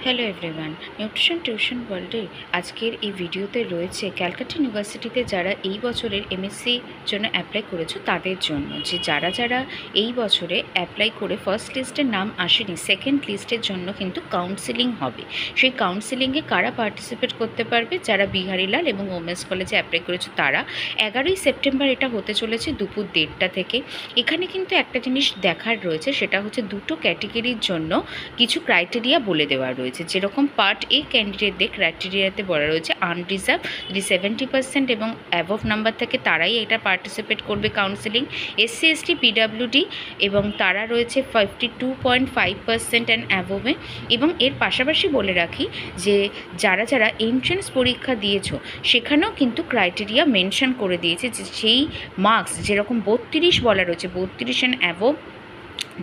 Hello everyone, nutrition tuition ওয়ার্ল্ডে আজকের এই ভিডিওতে রয়েছে ক্যালকাটা ইউনিভার্সিটিতে যারা এই বছরের এমএসসি জন্য অ্যাপ্লাই করেছো তাদের জন্য, যে যারা যারা এই বছরে অ্যাপ্লাই করে ফার্স্ট লিস্টের নাম আসেনি, সেকেন্ড লিস্টের জন্য কিন্তু কাউন্সিলিং হবে। সেই কাউন্সিলিংয়ে কারা পার্টিসিপেট করতে পারবে? যারা বিহারীলাল এবং ওমেন্স কলেজে অ্যাপ্লাই করেছো তারা। 11ই সেপ্টেম্বর এটা হতে চলেছে দুপুর 1:30 থেকে। এখানে কিন্তু একটা জিনিস দেখার রয়েছে, সেটা হচ্ছে দুটো ক্যাটেগরির জন্য কিছু ক্রাইটেরিয়া বলে দেওয়া রয়েছে। যেরকম পার্ট এ ক্যান্ডিডেটদের ক্রাইটেরিয়াতে বলা রয়েছে আনরিজার্ভ, যদি 70% এবং অ্যাবভ নাম্বার থাকে তারাই এটা পার্টিসিপেট করবে কাউন্সিলিং। এসসি এসটি পিডাব্লিউডি এবং তারা রয়েছে 52.5% অ্যান্ড অ্যাবভে। এবং এর পাশাপাশি বলে রাখি যে যারা যারা এন্ট্রান্স পরীক্ষা দিয়েছো সেখানেও কিন্তু ক্রাইটেরিয়া মেনশন করে দিয়েছে যে সেই মার্কস যেরকম 32 বলা রয়েছে, 32 অ্যান্ড অ্যাবভ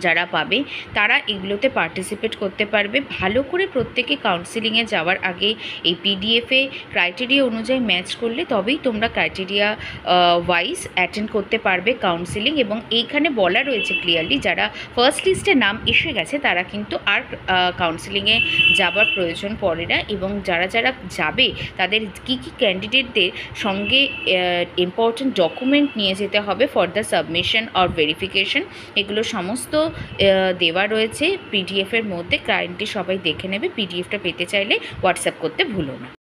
যারা পাবে তারা এগুলোতে পার্টিসিপেট করতে পারবে। ভালো করে প্রত্যেকে কাউন্সিলিংয়ে যাওয়ার আগে এই পিডিএফে ক্রাইটেরিয়া অনুযায়ী ম্যাচ করলে তবেই তোমরা ক্রাইটেরিয়া ওয়াইজ অ্যাটেন্ড করতে পারবে কাউন্সিলিং। এবং এইখানে বলা রয়েছে ক্লিয়ারলি যারা ফার্স্ট লিস্টে নাম এসে গেছে তারা কিন্তু আর কাউন্সিলিংয়ে যাবার প্রয়োজন পড়ে না। এবং যারা যারা যাবে তাদের কী কী ক্যান্ডিডেটদের সঙ্গে ইম্পর্টেন্ট ডকুমেন্ট নিয়ে যেতে হবে for the submission or verification, এগুলো সমস্ত দেওয়া রয়েছে পিডিএফের মধ্যে। কাইন্ডলি সবাই দেখে নেবে। পিডিএফটা পেতে চাইলে হোয়াটসঅ্যাপ করতে ভুলো না।